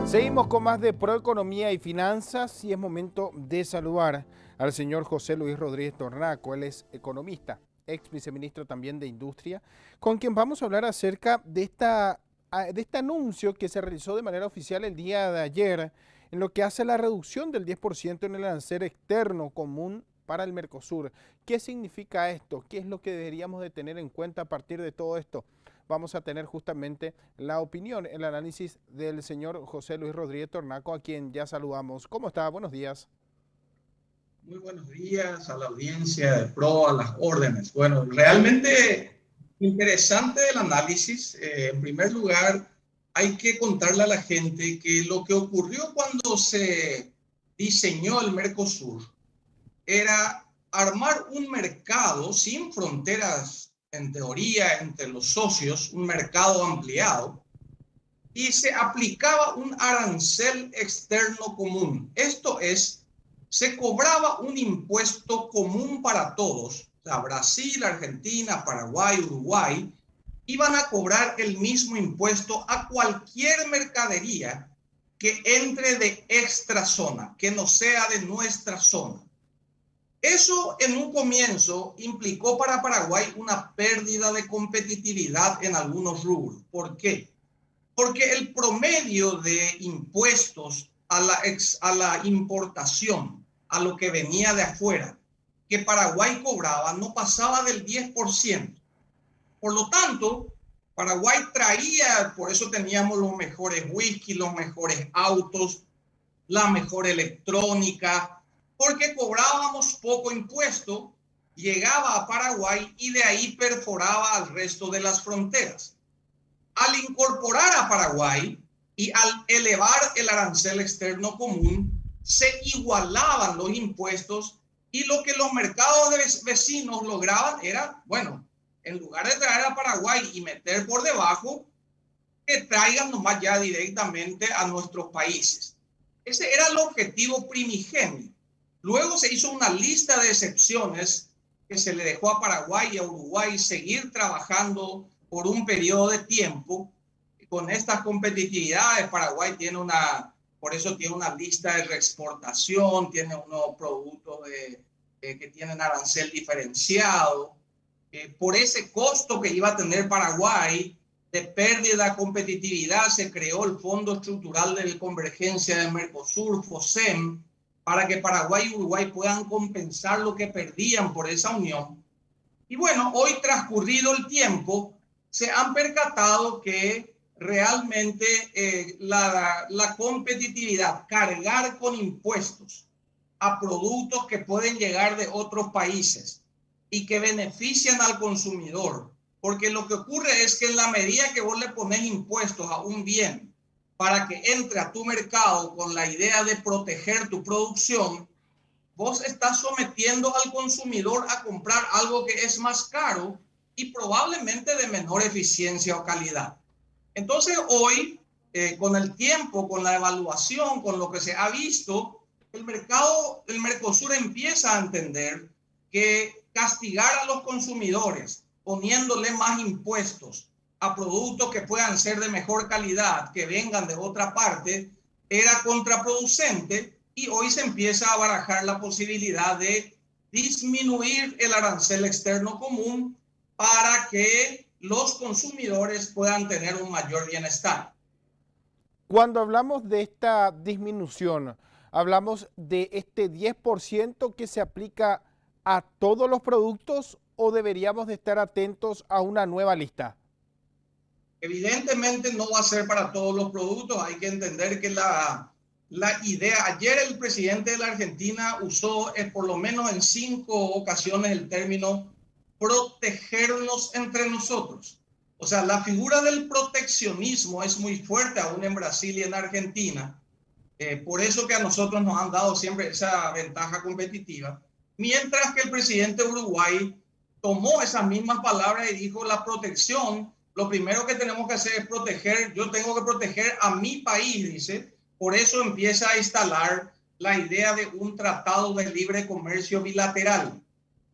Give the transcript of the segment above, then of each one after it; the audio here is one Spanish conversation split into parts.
Seguimos con más de Proeconomía y Finanzas y es momento de saludar al señor José Luis Rodríguez Tornaco. Él es economista, ex viceministro también de Industria, con quien vamos a hablar acerca de este anuncio que se realizó de manera oficial el día de ayer, en lo que hace la reducción del 10% en el arancel externo común para el Mercosur. ¿Qué significa esto? ¿Qué es lo que deberíamos de tener en cuenta a partir de todo esto? Vamos a tener justamente la opinión, el análisis del señor José Luis Rodríguez Tornaco, a quien ya saludamos. ¿Cómo está? Buenos días. Muy buenos días a la audiencia de PRO, a las órdenes. Bueno, realmente interesante el análisis. En primer lugar, hay que contarle a la gente que lo que ocurrió cuando se diseñó el Mercosur era armar un mercado sin fronteras, en teoría, entre los socios, un mercado ampliado, y se aplicaba un arancel externo común. Esto es, se cobraba un impuesto común para todos. O sea, Brasil, Argentina, Paraguay, Uruguay iban a cobrar el mismo impuesto a cualquier mercadería que entre de extra zona, que no sea de nuestra zona. Eso en un comienzo implicó para Paraguay una pérdida de competitividad en algunos rubros. ¿Por qué? Porque el promedio de impuestos a la importación, a lo que venía de afuera, que Paraguay cobraba, no pasaba del 10%. Por lo tanto, Paraguay traía, por eso teníamos los mejores whisky, los mejores autos, la mejor electrónica, porque cobrábamos poco impuesto, llegaba a Paraguay y de ahí perforaba al resto de las fronteras. Al incorporar a Paraguay y al elevar el arancel externo común, se igualaban los impuestos y lo que los mercados de vecinos lograban era, bueno, en lugar de traer a Paraguay y meter por debajo, que traigan nomás ya directamente a nuestros países. Ese era el objetivo primigenio. Luego se hizo una lista de excepciones que se le dejó a Paraguay y a Uruguay seguir trabajando por un periodo de tiempo. Con estas competitividades, Paraguay tiene por eso tiene una lista de reexportación, tiene unos productos que tienen arancel diferenciado. Por ese costo que iba a tener Paraguay de pérdida de competitividad, se creó el Fondo Estructural de Convergencia del Mercosur, FOSEM, para que Paraguay y Uruguay puedan compensar lo que perdían por esa unión. Y bueno, hoy transcurrido el tiempo, se han percatado que realmente la competitividad, cargar con impuestos a productos que pueden llegar de otros países y que benefician al consumidor, porque lo que ocurre es que en la medida que vos le pones impuestos a un bien para que entre a tu mercado con la idea de proteger tu producción, vos estás sometiendo al consumidor a comprar algo que es más caro y probablemente de menor eficiencia o calidad. Entonces hoy, con el tiempo, con la evaluación, con lo que se ha visto, el Mercosur empieza a entender que castigar a los consumidores poniéndole más impuestos a productos que puedan ser de mejor calidad, que vengan de otra parte, era contraproducente y hoy se empieza a barajar la posibilidad de disminuir el arancel externo común para que los consumidores puedan tener un mayor bienestar. Cuando hablamos de esta disminución, hablamos de este 10% que se aplica a todos los productos o deberíamos de estar atentos a una nueva lista. Evidentemente no va a ser para todos los productos, hay que entender que la idea, ayer el presidente de la Argentina usó por lo menos en 5 ocasiones el término protegernos entre nosotros. O sea, la figura del proteccionismo es muy fuerte aún en Brasil y en Argentina. Por eso que a nosotros nos han dado siempre esa ventaja competitiva. Mientras que el presidente de Uruguay tomó esas mismas palabras y dijo la protección, lo primero que tenemos que hacer es proteger, yo tengo que proteger a mi país, dice. Por eso empieza a instalar la idea de un tratado de libre comercio bilateral.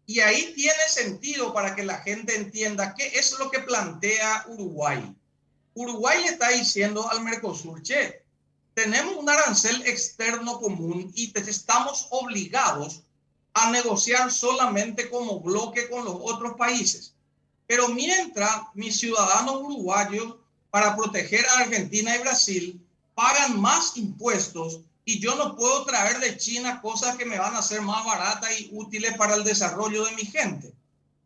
Y ahí tiene sentido para que la gente entienda qué es lo que plantea Uruguay. Uruguay le está diciendo al Mercosur, che, tenemos un arancel externo común y estamos obligados a negociar solamente como bloque con los otros países. Pero mientras mis ciudadanos uruguayos, para proteger a Argentina y Brasil, pagan más impuestos y yo no puedo traer de China cosas que me van a hacer más baratas y útiles para el desarrollo de mi gente.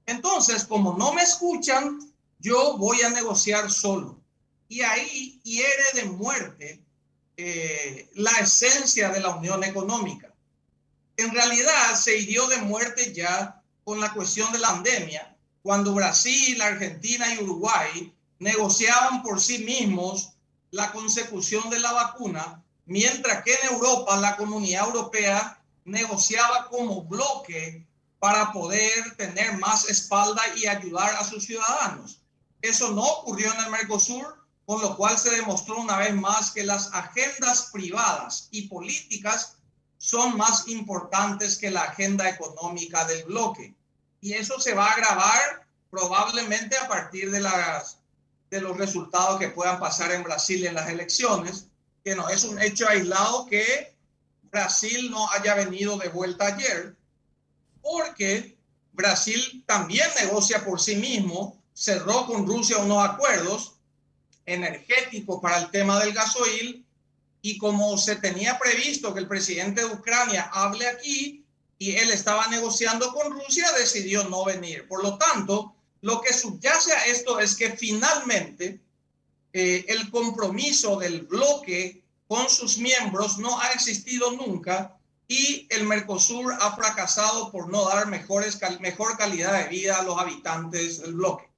Entonces, como no me escuchan, yo voy a negociar solo. Y ahí hiere de muerte la esencia de la unión económica. En realidad se hirió de muerte ya con la cuestión de la pandemia, cuando Brasil, Argentina y Uruguay negociaban por sí mismos la consecución de la vacuna, mientras que en Europa la Comunidad Europea negociaba como bloque para poder tener más espalda y ayudar a sus ciudadanos. Eso no ocurrió en el Mercosur, con lo cual se demostró una vez más que las agendas privadas y políticas son más importantes que la agenda económica del bloque. Y eso se va a agravar probablemente a partir de los resultados que puedan pasar en Brasil en las elecciones, que no es un hecho aislado que Brasil no haya venido de vuelta ayer, porque Brasil también negocia por sí mismo, cerró con Rusia unos acuerdos energéticos para el tema del gasoil, y como se tenía previsto que el presidente de Ucrania hable aquí y él estaba negociando con Rusia, decidió no venir. Por lo tanto, lo que subyace a esto es que finalmente el compromiso del bloque con sus miembros no ha existido nunca y el Mercosur ha fracasado por no dar mejor calidad de vida a los habitantes del bloque.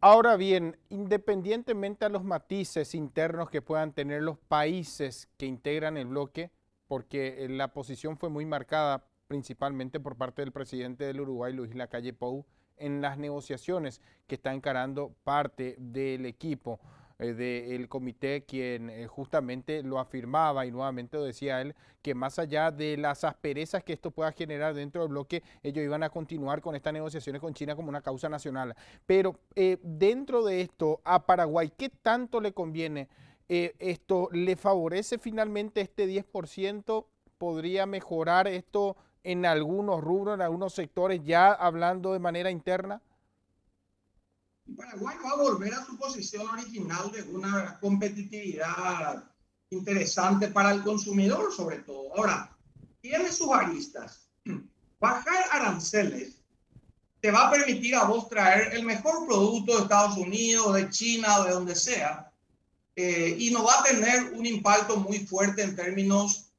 Ahora bien, independientemente a los matices internos que puedan tener los países que integran el bloque, porque la posición fue muy marcada principalmente por parte del presidente del Uruguay, Luis Lacalle Pou, en las negociaciones que está encarando parte del equipo del comité, quien justamente lo afirmaba y nuevamente lo decía él, que más allá de las asperezas que esto pueda generar dentro del bloque, ellos iban a continuar con estas negociaciones con China como una causa nacional. Pero dentro de esto, a Paraguay, ¿qué tanto le conviene? ¿Esto le favorece finalmente este 10%? ¿Podría mejorar esto en algunos rubros, en algunos sectores, ya hablando de manera interna? Paraguay va a volver a su posición original de una competitividad interesante para el consumidor, sobre todo. Ahora, tiene sus aristas. Bajar aranceles te va a permitir a vos traer el mejor producto de Estados Unidos, de China o de donde sea, y no va a tener un impacto muy fuerte en términos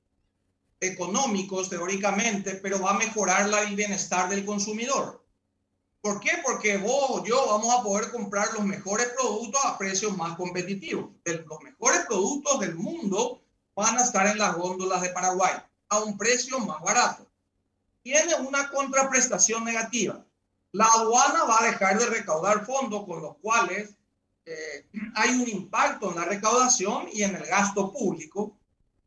económicos, teóricamente, pero va a mejorar el bienestar del consumidor. ¿Por qué? Porque vos o yo vamos a poder comprar los mejores productos a precios más competitivos. Los mejores productos del mundo van a estar en las góndolas de Paraguay a un precio más barato. Tiene una contraprestación negativa. La aduana va a dejar de recaudar fondos, con los cuales hay un impacto en la recaudación y en el gasto público.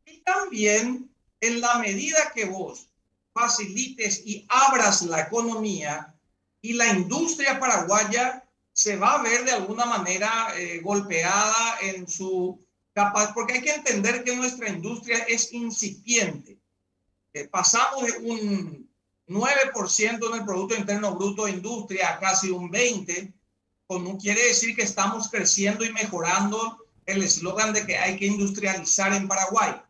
Y también en la medida que vos facilites y abras la economía, y la industria paraguaya se va a ver de alguna manera golpeada en su capacidad, porque hay que entender que nuestra industria es incipiente. Pasamos de un 9% en el Producto Interno Bruto de industria a casi un 20%, quiere decir que estamos creciendo y mejorando el eslogan de que hay que industrializar en Paraguay.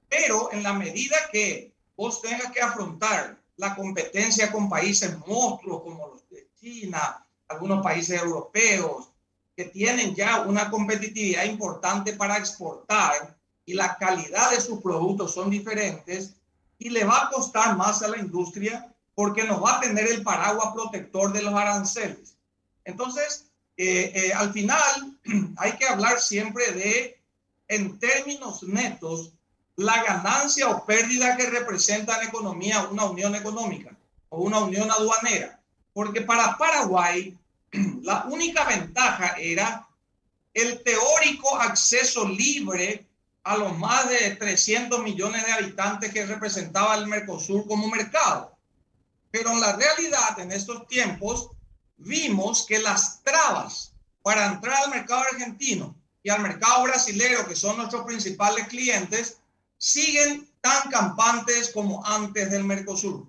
Pero en la medida que vos tengas que afrontar la competencia con países monstruos como los de China, algunos países europeos, que tienen ya una competitividad importante para exportar y la calidad de sus productos son diferentes, y le va a costar más a la industria porque no va a tener el paraguas protector de los aranceles. Entonces, al final, hay que hablar siempre de, en términos netos, la ganancia o pérdida que representa en economía una unión económica o una unión aduanera. Porque para Paraguay, la única ventaja era el teórico acceso libre a los más de 300 millones de habitantes que representaba el Mercosur como mercado. Pero en la realidad, en estos tiempos, vimos que las trabas para entrar al mercado argentino y al mercado brasilero, que son nuestros principales clientes, siguen tan campantes como antes del Mercosur.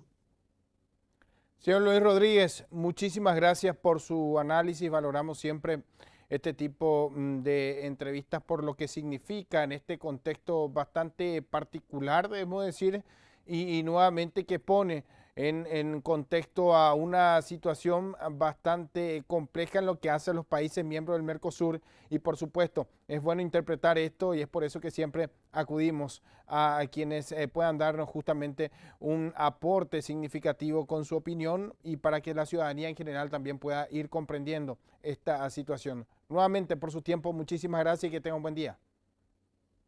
Señor Luis Rodríguez, muchísimas gracias por su análisis. Valoramos siempre este tipo de entrevistas por lo que significa en este contexto bastante particular, debemos decir, y nuevamente que pone en contexto a una situación bastante compleja en lo que hace a los países miembros del Mercosur y por supuesto es bueno interpretar esto y es por eso que siempre acudimos a quienes puedan darnos justamente un aporte significativo con su opinión y para que la ciudadanía en general también pueda ir comprendiendo esta situación. Nuevamente por su tiempo, muchísimas gracias y que tenga un buen día.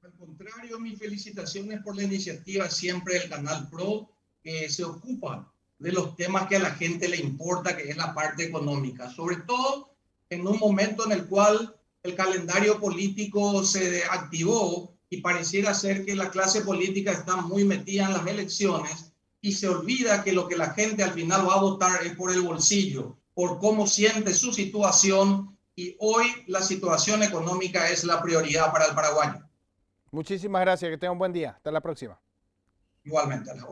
Al contrario, mis felicitaciones por la iniciativa siempre del Canal Pro, que se ocupa de los temas que a la gente le importa, que es la parte económica, sobre todo en un momento en el cual el calendario político se activó y pareciera ser que la clase política está muy metida en las elecciones y se olvida que lo que la gente al final va a votar es por el bolsillo, por cómo siente su situación, y hoy la situación económica es la prioridad para el paraguayo. Muchísimas gracias, que tenga un buen día. Hasta la próxima. Igualmente.